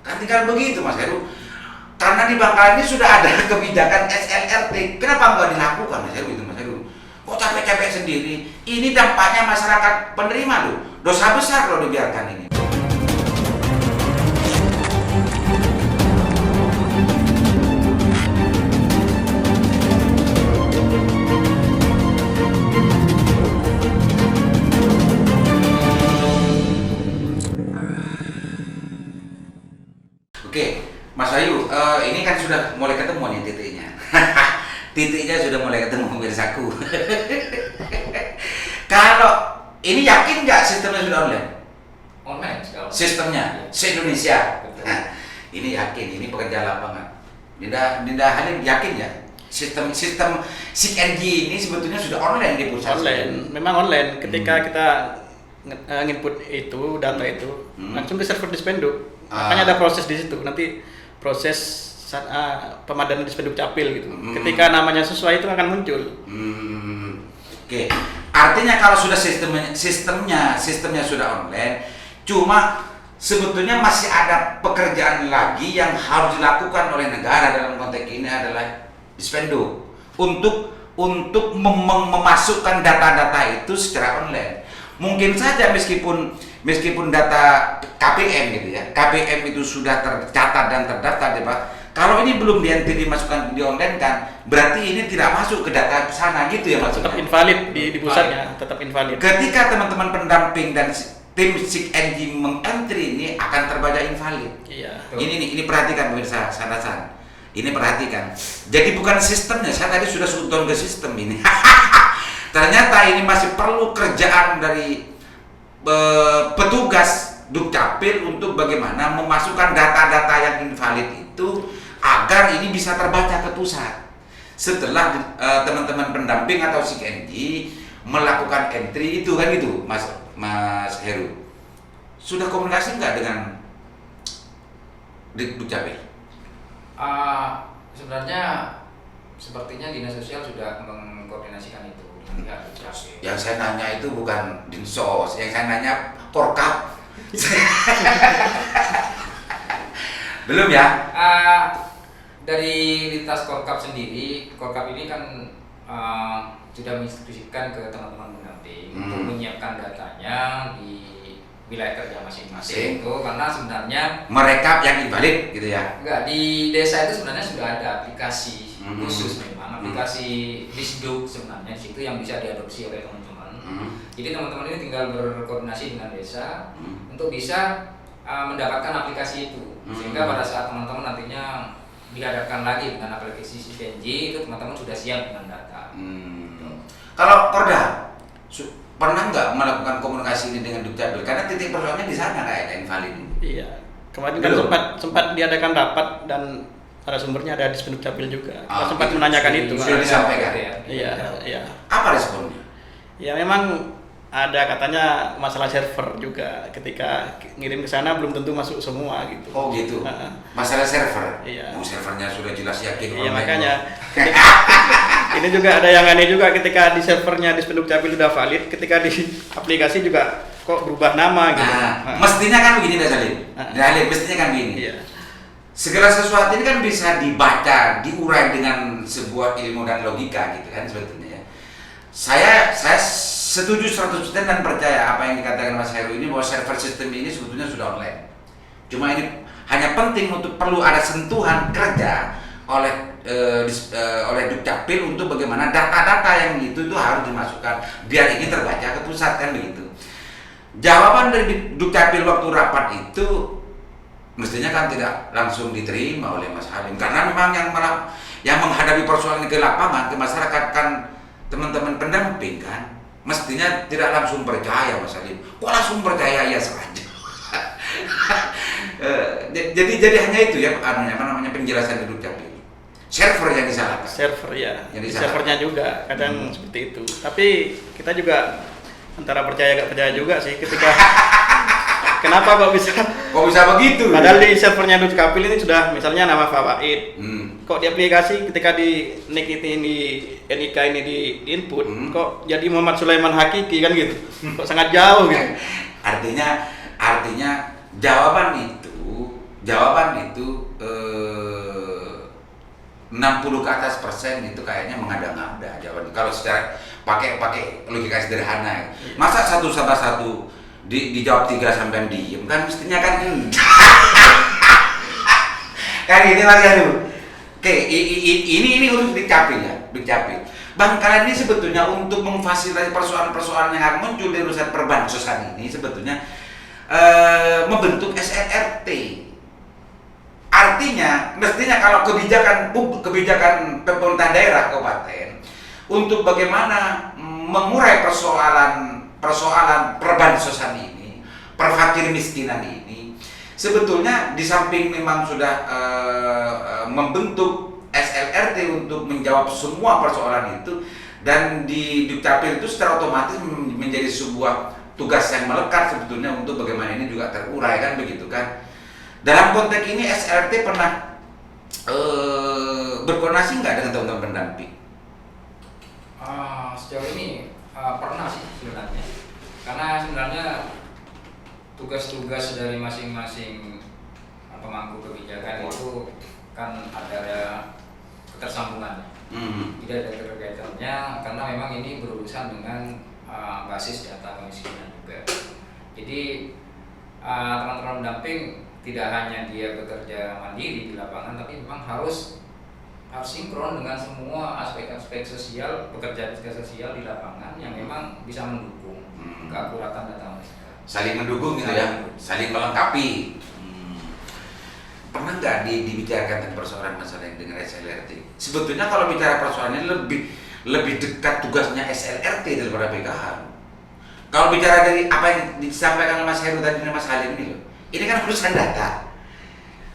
Kan tinggal begitu Mas Heru. Karena di Bangkalan ini sudah ada kebijakan SLRT, kenapa nggak dilakukan Mas Heru itu Mas Heru? Kok capek-capek sendiri? Ini dampaknya masyarakat penerima loh. Dosa besar kalau dibiarkan ini. Oke, Mas Ayu, ini kan sudah mulai ketemu nih titiknya. Titiknya sudah mulai ketemu pemirsaku. Kalau ini yakin nggak sistemnya sudah online? Online sekarang. Sistemnya se-Indonesia. Nah, ini yakin, ini pekerja lapangan. Dinda Halim yakin ya? Sistem SIG ini sebetulnya sudah online di pusat. Online, memang online. Ketika kita nginput itu data itu langsung ke server Dispenduk. Makanya ada proses di situ. Nanti proses pemadanan Dispenduk Capil gitu. Ketika namanya sesuai itu akan muncul. Oke. Artinya kalau sudah sistemnya sudah online, cuma sebetulnya masih ada pekerjaan lagi yang harus dilakukan oleh negara dalam konteks ini adalah Dispenduk untuk memasukkan data-data itu secara online. Mungkin saja meskipun data KPM gitu ya, KPM itu sudah tercatat dan terdaftar ya Pak. Kalau ini belum dimasukkan di online kan, berarti ini tidak masuk ke data sana gitu ya maksudnya. Tetap invalid di pusatnya, tetap invalid. Ketika teman-teman pendamping dan tim SIG mengentry ini akan terbaca invalid. Iya. Ini perhatikan pemirsa Sandasan. Ini perhatikan. Jadi bukan sistemnya, saya tadi sudah suton ke sistem ini. Ternyata ini masih perlu kerjaan dari petugas Dukcapil untuk bagaimana memasukkan data-data yang invalid itu agar ini bisa terbaca ke pusat. Setelah teman-teman pendamping atau SIG melakukan entry itu kan gitu, Mas Heru. Sudah komunikasi nggak dengan Dukcapil? Sebenarnya sepertinya Dinas Sosial sudah mengkoordinasikan itu dengan pihak Dukcapil. Yang saya nanya itu bukan Dinsos, yang saya nanya Korkap. Belum ya? Dari lintas Korkap sendiri, Korkap ini kan sudah menginstruksikan ke teman-teman pendamping untuk menyiapkan datanya di wilayah kerja masing-masing itu, karena sebenarnya merekap yang invalid gitu ya? Enggak, di desa itu sebenarnya sudah ada aplikasi khusus memang, aplikasi Disduk sebenarnya di situ yang bisa diadopsi oleh teman-teman. Jadi teman-teman ini tinggal berkoordinasi dengan desa untuk bisa mendapatkan aplikasi itu, sehingga pada saat teman-teman nantinya dihadapkan lagi dengan aplikasi SIG itu teman-teman sudah siap dengan data. Kalau Korda pernah nggak melakukan komunikasi ini dengan Dukcapil? Karena titik persoalannya di sana kayak ada invalid. Iya. Kemarin kan sempat diadakan rapat dan narasumbernya ada di Dispenduk Capil juga. Kita sempat menanyakan itu. Sudah disampaikan. Iya. Apa responnya? Ya memang ada katanya masalah server juga, ketika ngirim ke sana belum tentu masuk semua gitu. Oh gitu. Masalah server. Iya. Servernya sudah jelas yakin. Iya makanya. Ini juga ada yang aneh juga, ketika di servernya Dispenduk Capil sudah valid, ketika di aplikasi juga kok berubah nama gitu. Mestinya kan begini Mas Salim. Mestinya kan begini. Iya. Segala sesuatu ini kan bisa dibaca, diurai dengan sebuah ilmu dan logika gitu kan sebetulnya ya. Saya setuju 100% dan percaya apa yang dikatakan Mas Heru ini, bahwa server sistem ini sebetulnya sudah online. Cuma ini hanya penting untuk perlu ada sentuhan kerja oleh Dukcapil untuk bagaimana data-data yang itu harus dimasukkan biar ini terbaca ke pusat kan begitu. Jawaban dari Dukcapil waktu rapat itu mestinya kan tidak langsung diterima oleh Mas Halim, karena memang yang menghadapi persoalan ke lapangan, ke masyarakat kan teman-teman pendamping kan, mestinya tidak langsung percaya Mas Halim. Kok langsung percaya ya saja. Jadi hanya itu ya, penjelasan dari Dukcapil. Server yang disalahkan. Server ya. Servernya juga kadang seperti itu. Tapi kita juga antara percaya gak percaya juga sih ketika kenapa kok bisa begitu? Padahal di servernya Dukcapil ini sudah misalnya nama Fawaid. Kok di aplikasi ketika di NIK ini NIK ini di input kok jadi Muhammad Sulaiman Hakiki kan gitu. Kok sangat jauh gitu. Artinya jawaban itu jawaban itu 60 ke atas persen itu kayaknya mengada-ngada jawaban. Kalau secara pakai logika sederhana, masa satu sama satu dijawab 3 sampai diem kan mestinya kan kan ini Mas Heru. Oke, ini harus dicapin ya, dicapin. Bangkalan ini sebetulnya untuk memfasilitasi persoalan-persoalan yang akan muncul di urusan perbansosan ini sebetulnya membentuk SLRT. Artinya, mestinya kalau kebijakan pemerintah daerah kabupaten untuk bagaimana mengurai persoalan perbansosan ini, perfakir miskinan ini, sebetulnya di samping memang sudah membentuk SLRT untuk menjawab semua persoalan itu, dan di Dukcapil itu secara otomatis menjadi sebuah tugas yang melekat sebetulnya untuk bagaimana ini juga terurai kan begitu kan. Dalam konteks ini SLRT pernah berkoordinasi nggak dengan teman-teman pendamping? Sejauh ini pernah sih sebenarnya, karena sebenarnya tugas-tugas dari masing-masing pemangku kebijakan itu kan ada ketersambungannya, tidak ada keterkaitannya, karena memang ini berurusan dengan basis data kemiskinan juga. Jadi teman-teman pendamping tidak hanya dia bekerja mandiri di lapangan, tapi memang harus sinkron dengan semua aspek-aspek sosial, pekerjaan sosial di lapangan yang memang bisa mendukung keakuratan data mereka. Saling mendukung gitu ya, saling melengkapi. Pernah nggak dibicarakan tentang persoalan masalah yang dengan SLRT? Sebetulnya kalau bicara persoalannya lebih dekat tugasnya SLRT daripada PKH. Kalau bicara dari apa yang disampaikan oleh Mas Heru tadi dan Mas Halim ini loh, ini kan urusan data.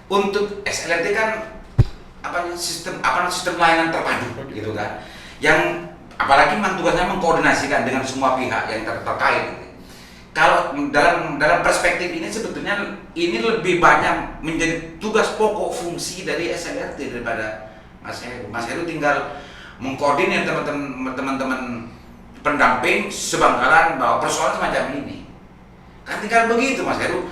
Untuk SLRT kan sistem layanan terpadu gitu kan, yang apalagi tugasnya mengkoordinasikan dengan semua pihak yang terkait gitu. Kalau dalam perspektif ini sebetulnya ini lebih banyak menjadi tugas pokok fungsi dari SLRT daripada Mas Heru. Mas Heru tinggal mengkoordinir teman-teman pendamping sebangkalan bahwa persoalan semacam ini. Kan tinggal begitu Mas Heru.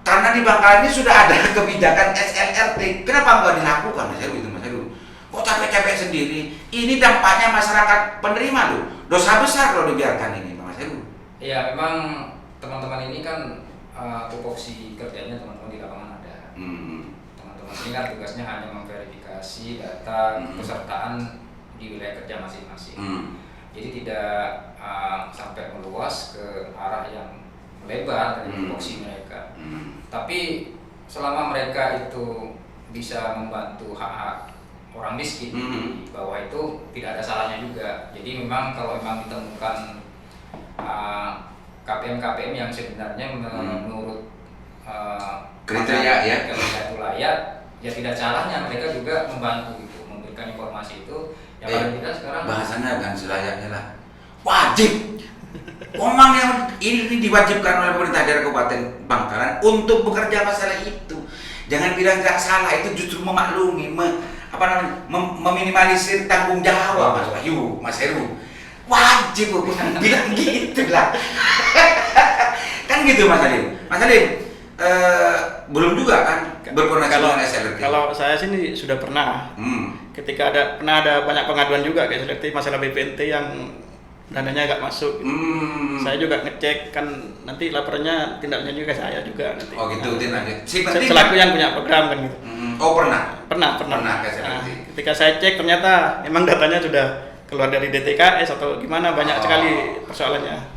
Karena di Bangkalan ini sudah ada kebijakan SLRT, kenapa nggak dilakukan Mas Heru itu Mas Heru? Kok capek-capek sendiri? Ini dampaknya masyarakat penerima loh. Dosa besar kalau dibiarkan ini Mas Heru. Iya, memang teman-teman ini kan tupoksi kerjanya teman-teman di lapangan ada. Teman-teman ini kan tugasnya hanya memverifikasi data pesertaan di wilayah kerja masing-masing. Jadi tidak sampai meluas ke arah yang lebar dari tupoksi mereka. Tapi selama mereka itu bisa membantu hak-hak orang miskin bahwa itu tidak ada salahnya juga. Jadi memang kalau memang ditemukan KPM yang sebenarnya menurut kriteria ya, itu layak, ya tidak salahnya mereka juga membantu itu, memberikan informasi itu. Yang paling tidak sekarang bahasanya bukan selayaknya lah, wajib. Omang yang ini diwajibkan oleh pemerintah daerah Kabupaten Bangkalan untuk bekerja masalah itu. Jangan bilang tidak salah, itu justru memaklumi, meminimalisir tanggung jawab Mas Wahyu, Mas Heru. Wajib bilang gitu lah. Kan gitu Mas Halim. Mas Halim, belum juga kan berkoordinasi dengan SLRT? Kalau saya sini sudah pernah. Ketika pernah ada banyak pengaduan juga ke SLRT masalah BPNT yang dananya agak masuk. Saya juga ngecek, kan nanti laporannya tindaknya juga saya juga nanti. Oh gitu, tindaknya. Selaku yang punya program kan gitu. Oh pernah Ke SLRT. Nah, ketika saya cek ternyata memang datanya sudah keluar dari DTKS atau gimana, banyak sekali persoalannya.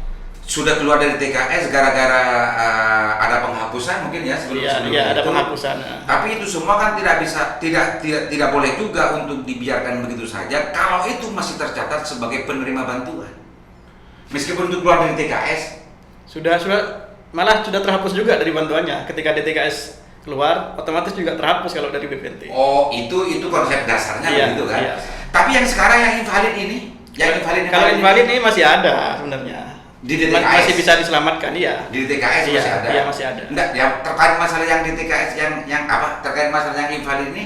Sudah keluar dari TKS gara-gara ada penghapusan mungkin ya sebelum Iya, ada itu. penghapusan. Tapi itu semua kan tidak boleh juga untuk dibiarkan begitu saja kalau itu masih tercatat sebagai penerima bantuan. Meskipun itu keluar dari TKS, malah sudah terhapus juga dari bantuannya. Ketika DTKS keluar, otomatis juga terhapus kalau dari BPNT. Oh, itu konsep dasarnya begitu kan. Iya. Tapi yang sekarang yang invalid ini, kalau invalid ini masih ada sebenarnya. Di DTKS masih bisa diselamatkan, iya. Di DTKS masih ada. Iya, masih ada. Enggak, yang terkait masalah yang di TKS terkait masalah yang invalid ini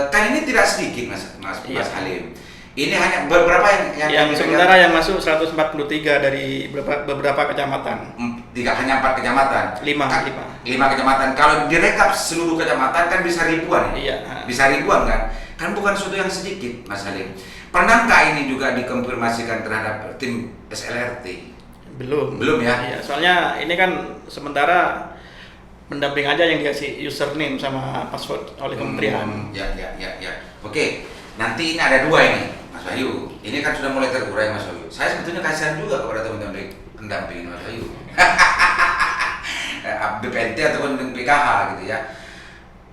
kan ini tidak sedikit Mas Halim. Ini hanya beberapa yang sementara yang masuk 143 dari beberapa kecamatan. hanya 4 kecamatan. 5 kecamatan. Kalau direkap seluruh kecamatan kan bisa ribuan ya. Iya. Bisa ribuan kan. Kan bukan sesuatu yang sedikit, Mas Halim. Pernahkah ini juga dikonfirmasikan terhadap tim SLRT? Belum ya? Iya, soalnya ini kan sementara pendamping aja yang dikasih username sama password oleh kementerian. Ya. Oke, nanti ini ada 2 ini, Mas Wahyu. Ini kan sudah mulai terurai, Mas Wahyu. Saya sebetulnya kasihan juga kepada teman-teman pendamping Mas Wahyu. BPNT ataupun PKH gitu ya.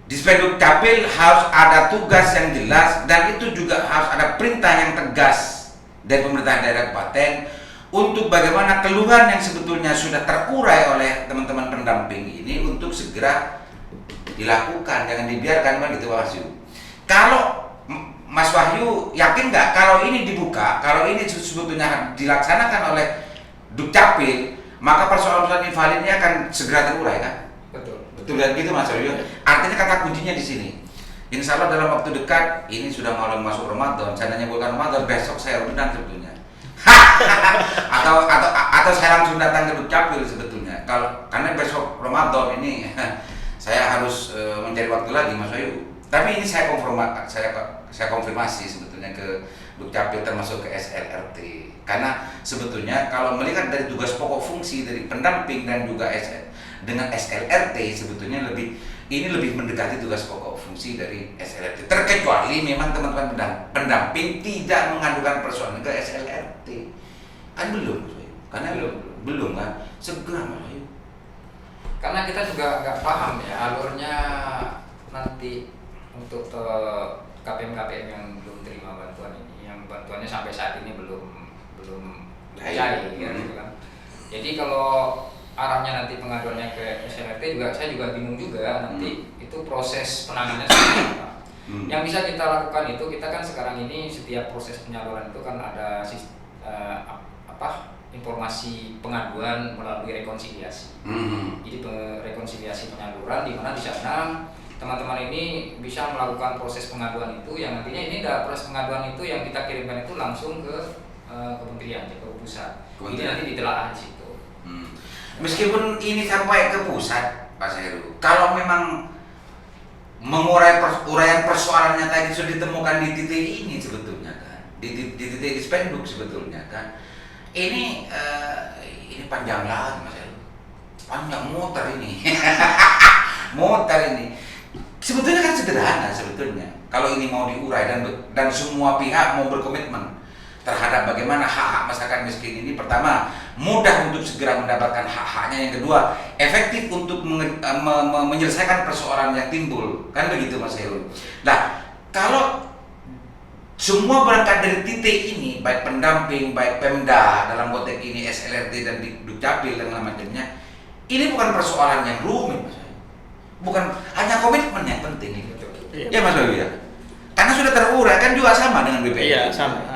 Di Spenduk Capil harus ada tugas yang jelas dan itu juga harus ada perintah yang tegas dari pemerintah daerah kabupaten untuk bagaimana keluhan yang sebetulnya sudah terurai oleh teman-teman pendamping ini untuk segera dilakukan, jangan dibiarkan kan gitu Mas Wahyu. Kalau Mas Wahyu yakin nggak kalau ini dibuka, kalau ini sebetulnya dilaksanakan oleh Dukcapil, maka persoalan-persoalan invalid ini akan segera terurai kan? Betul dan gitu Mas Wahyu. Artinya kata kuncinya di sini. Insya Allah dalam waktu dekat ini sudah mulai masuk Ramadan. Seandainya bukan Ramadan, besok saya undang sebetulnya. atau saya langsung datang ke Dukcapil sebetulnya. Karena besok Ramadan ini saya harus mencari waktu lagi Mas Wahyu. Tapi ini saya konfirmasi sebetulnya ke Dukcapil termasuk ke SLRT. Karena sebetulnya kalau melihat dari tugas pokok fungsi dari pendamping dan juga dengan SLRT sebetulnya lebih mendekati tugas pokok fungsi dari SLRT. Terkecuali memang teman-teman pendamping tidak mengadukan persoalan ke SLRT. Kan belum, karena belum kan segera Mas Wahyu. Karena kita juga nggak paham ya alurnya nanti untuk KPM yang belum terima bantuan ini, yang bantuannya sampai saat ini belum cair gitu kan. Jadi kalau arahnya nanti pengaduannya ke SLRT juga saya juga bingung juga nanti itu proses penanganannya seperti apa. Yang bisa kita lakukan itu kita kan sekarang ini setiap proses penyaluran itu kan ada informasi pengaduan melalui rekonsiliasi. Jadi rekonsiliasi penyaluran di mana di sana teman-teman ini bisa melakukan proses pengaduan itu yang nantinya ini ada proses pengaduan itu yang kita kirimkan itu langsung ke kementerian ke pusat. Ini nanti ditelaah di situ. Meskipun ini sampai ke pusat, Pak Heru, kalau memang uraian persoalannya tadi sudah ditemukan di titik ini sebetulnya kan, di titik Spenduk sebetulnya kan, ini panjang lagi Mas Heru, panjang muter ini, sebetulnya kan sederhana sebetulnya, kalau ini mau diurai dan semua pihak mau berkomitmen terhadap bagaimana hak-hak masyarakat miskin ini. Pertama, mudah untuk segera mendapatkan hak-haknya. Yang kedua, efektif untuk menyelesaikan persoalan yang timbul. Kan begitu Mas Heru. Nah, kalau semua berangkat dari titik ini, baik pendamping, baik Pemda dalam konteks ini, SLRT dan Dukcapil dan macamnya, ini bukan persoalan yang rumit Mas Heru. Bukan hanya komitmen yang penting itu. Ya Mas Heru ya. Karena sudah terurai kan juga sama dengan BPN. Iya, sama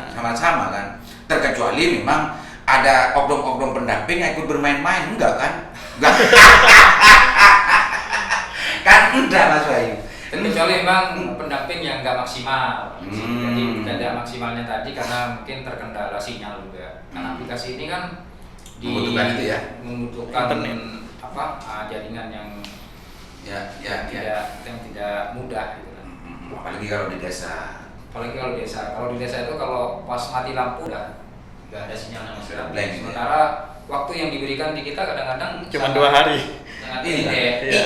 kan. Terkecuali memang ada oknum-oknum pendamping yang ikut bermain-main, enggak kan? Enggak. Kan enggak Mas Wahyu. Kecuali memang pendamping yang enggak maksimal. Jadi tidak maksimalnya tadi karena mungkin terkendala sinyal juga. Karena aplikasi ini kan membutuhkan jaringan yang tidak mudah gitu kan. Apalagi kalau di desa. Kalau di desa itu kalau pas mati lampu udah nggak ada sinyal sama sekali. Sementara waktu yang diberikan di kita kadang-kadang cuma 2 hari.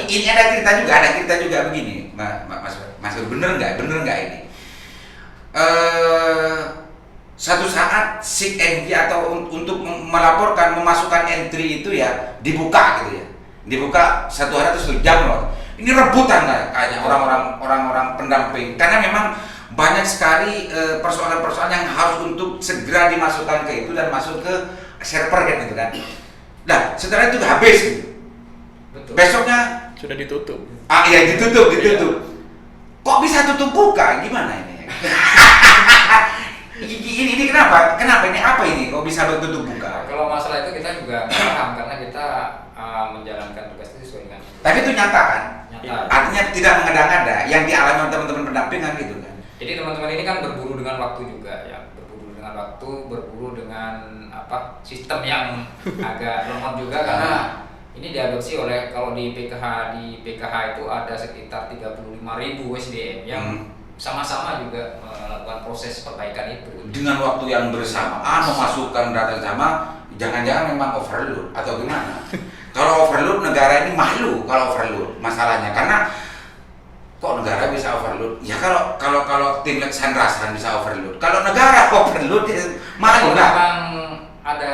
Ini ada cerita juga begini, Mas bener nggak ini? Suatu saat SIG NG atau untuk melaporkan memasukkan entry itu ya dibuka gitu ya, dibuka 1 hari atau 1 jam loh. Ini rebutan kayaknya orang-orang pendamping karena memang banyak sekali persoalan-persoalan yang harus untuk segera dimasukkan ke itu dan masuk ke server kan gitu kan. Nah setelah itu habis gitu. Betul. Besoknya sudah ditutup. Iya ditutup. Kok bisa tutup buka? Gimana ini? ini kenapa? Ini apa ini? Kok bisa tutup buka? Kalau masalah itu kita juga paham karena kita menjalankan tugas itu sesuai dengan. Tapi itu nyata kan? Nyata. Artinya tidak mengada-ngada yang dialami oleh teman-teman pendamping kan gitu kan? Jadi teman-teman ini kan berburu dengan waktu juga ya, berburu dengan sistem yang agak lemot juga karena ini diadopsi oleh, kalau di PKH itu ada sekitar 35.000 SDM yang sama-sama juga melakukan proses perbaikan itu dengan waktu yang bersamaan, memasukkan data sama. Jangan-jangan memang overload atau gimana? Kalau overload, negara ini malu kalau overload masalahnya, karena kok negara bisa overload? Ya kalau tim Sandrasan bisa overload, kalau negara overload ya malu lah. Memang ada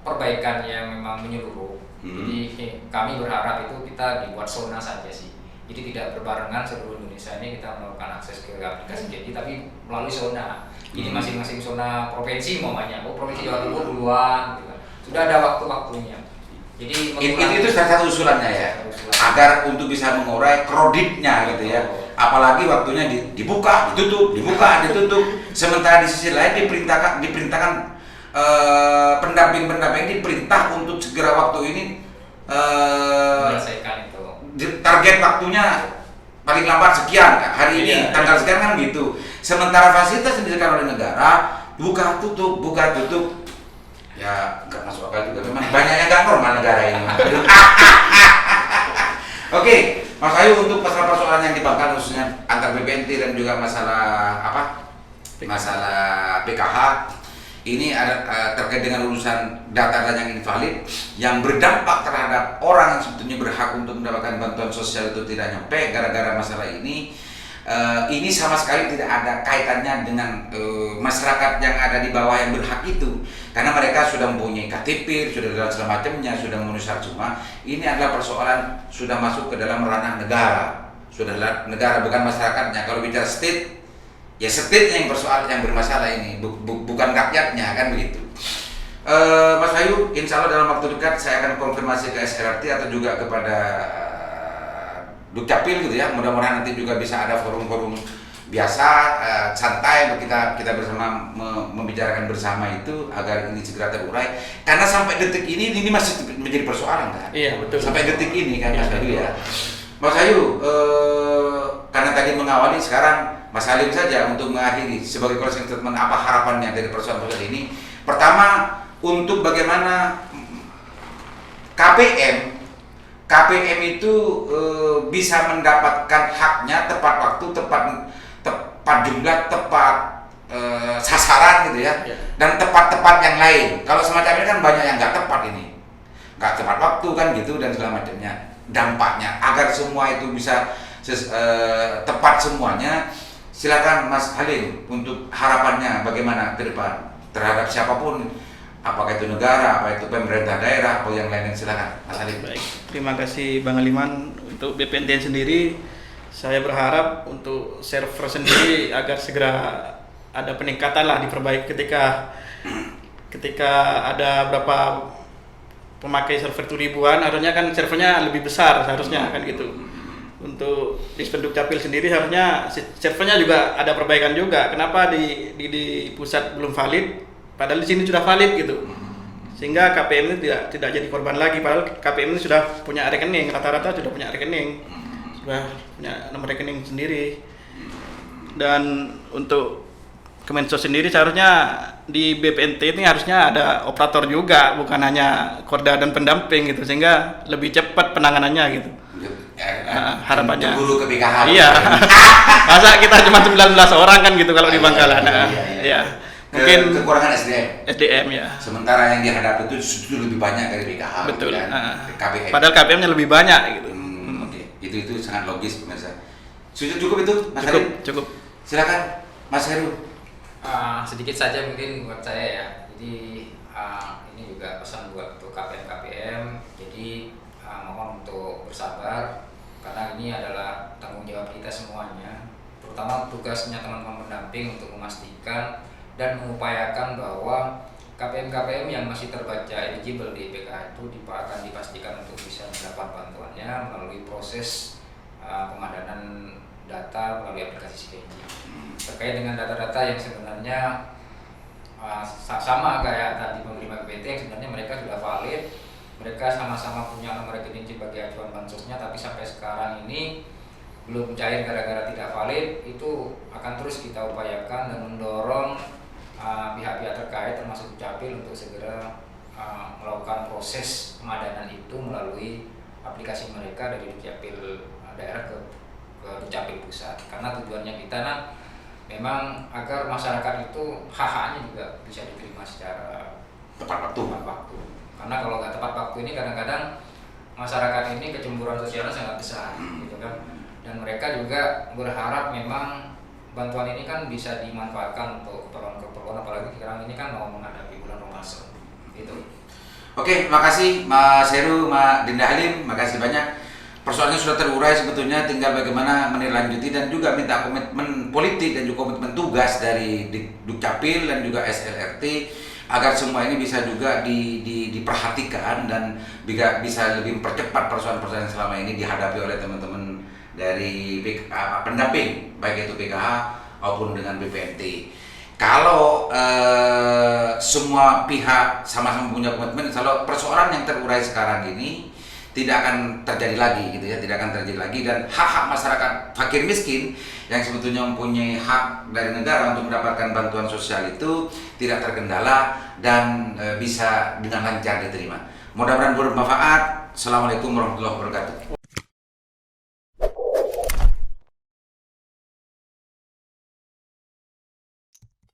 perbaikan yang memang menyeluruh. Jadi kami berharap itu kita dibuat zona saja sih. Jadi tidak berbarengan seluruh Indonesia ini kita melakukan akses ke aplikasi Jadi, tapi melalui zona. Jadi masing-masing zona provinsi umpamanya, provinsi Jawa Timur duluan, gitu kan. Sudah ada waktu-waktunya. Jadi itu salah satu usulannya ya, agar untuk bisa mengurai kreditnya gitu ya. Apalagi waktunya dibuka, ditutup, Sementara di sisi lain diperintahkan pendamping diperintah untuk segera waktu ini menyelesaikan itu. Target waktunya paling lambat sekian, hari ini tanggal sekian kan gitu. Sementara fasilitas yang disediakan oleh negara buka tutup, ya nggak masuk akal juga. Memang banyak yang nggak normal negara ini. Oke, Mas Ayu, untuk persoalan yang dibangkal khususnya antar BPNT dan juga masalah PKH ini ada terkait dengan urusan data yang invalid yang berdampak terhadap orang yang sebetulnya berhak untuk mendapatkan bantuan sosial itu tidak nyampe gara-gara masalah ini. Ini sama sekali tidak ada kaitannya dengan masyarakat yang ada di bawah yang berhak itu, karena mereka sudah mempunyai KTP, sudah dan segala macamnya, sudah memenuhi syarat. Cuma ini adalah persoalan sudah masuk ke dalam ranah negara, negara bukan masyarakatnya. Kalau bicara state, ya state-nya yang bermasalah ini, bukan rakyatnya, kan begitu. Mas Ayu, insya Allah dalam waktu dekat saya akan konfirmasi ke SRT atau juga kepada Dukcapil gitu ya. Mudah-mudahan nanti juga bisa ada forum-forum biasa, santai untuk kita bersama membicarakan bersama itu agar ini segera terurai. Karena sampai detik ini masih menjadi persoalan kan? Iya, betul. Sampai detik ini kan, Mas Ayu ya. Mas Ayu, karena tadi mengawali, sekarang Mas Halim saja untuk mengakhiri sebagai closing statement, apa harapannya dari persoalan ini? Pertama, untuk bagaimana KPM itu bisa mendapatkan haknya tepat waktu, tepat jumlah, tepat sasaran gitu ya, dan tepat yang lain. Kalau semacam ini kan banyak yang nggak tepat ini, nggak tepat waktu kan gitu dan segala macamnya. Dampaknya agar semua itu bisa tepat semuanya. Silakan Mas Halim untuk harapannya bagaimana ke depan terhadap siapapun, apakah itu negara, apa itu pemerintah daerah atau yang lain. Silakan Mas Halim. Baik, terima kasih Bang Aliman. Untuk BPNT sendiri, saya berharap untuk server sendiri agar segera ada peningkatan lah, diperbaiki ketika ada berapa pemakai server itu ribuan, harusnya kan servernya lebih besar seharusnya kan gitu. Untuk Dispenduk Capil sendiri harusnya servernya juga ada perbaikan juga. Kenapa di pusat belum valid, padahal di sini sudah valid gitu. Sehingga KPM ini tidak jadi korban lagi, padahal KPM ini sudah punya rekening, rata-rata sudah punya rekening. Sudah punya nomor rekening sendiri. Dan untuk Kemensos sendiri seharusnya di BPNT ini harusnya ada operator juga, bukan hanya korda dan pendamping gitu, sehingga lebih cepat penanganannya gitu. Harapannya. Guru ke PKH. Iya. Masa kita cuma 19 orang kan gitu kalau di Bangkalan. Iya. Mungkin kekurangan SDM ya. Sementara yang dihadapi itu lebih banyak dari PKH. Betul. Kan? KPM. Padahal KPM-nya lebih banyak gitu. Oke. Itu sangat logis pemirsa. Sudah cukup itu, Mas Cukup. Silakan Mas Heru. Sedikit saja mungkin buat saya ya. Jadi ini juga pesan buat untuk KPM. Jadi mohon untuk bersabar, karena ini adalah tanggung jawab kita semuanya. Terutama tugasnya teman-teman pendamping untuk memastikan dan mengupayakan bahwa KPM yang masih terbaca eligible di PKH itu akan dipastikan untuk bisa mendapat bantuannya melalui proses pemadanan data melalui aplikasi CKNG. Terkait dengan data-data yang sebenarnya sama kayak tadi penerima BPNT yang sebenarnya mereka sudah valid, mereka sama-sama punya nomor rekening sebagai acuan bansosnya, tapi sampai sekarang ini belum cair gara-gara tidak valid. Itu akan terus kita upayakan dan mendorong pihak-pihak terkait termasuk Dukcapil untuk segera melakukan proses pemadanan itu melalui aplikasi mereka dari Dukcapil daerah ke Dukcapil pusat, karena tujuannya kita memang agar masyarakat itu hak-haknya juga bisa diterima secara tepat waktu. Karena kalau nggak tepat waktu ini kadang-kadang masyarakat ini kecemburuan sosialnya sangat besar, gitu kan. Dan mereka juga berharap memang bantuan ini kan bisa dimanfaatkan untuk keperluan-keperluan, apalagi sekarang ini kan mau menghadapi bulan Ramadan. Gitu. Oke, makasih Mas Heru, Mas Dinda Halim, makasih banyak. Persoalannya sudah terurai sebetulnya, tinggal bagaimana menindaklanjuti dan juga minta komitmen politik dan juga komitmen tugas dari Dukcapil dan juga SLRT agar semua ini bisa juga diperhatikan dan bisa lebih mempercepat persoalan-persoalan yang selama ini dihadapi oleh teman-teman dari pendamping, baik itu PKH maupun dengan BPNT. Kalau semua pihak sama-sama punya komitmen, kalau persoalan yang terurai sekarang ini tidak akan terjadi lagi gitu ya, tidak akan terjadi lagi, dan hak-hak masyarakat fakir miskin yang sebetulnya mempunyai hak dari negara untuk mendapatkan bantuan sosial itu tidak terkendala dan bisa dengan lancar diterima. Mudah-mudahan bermanfaat. Assalamualaikum warahmatullahi wabarakatuh.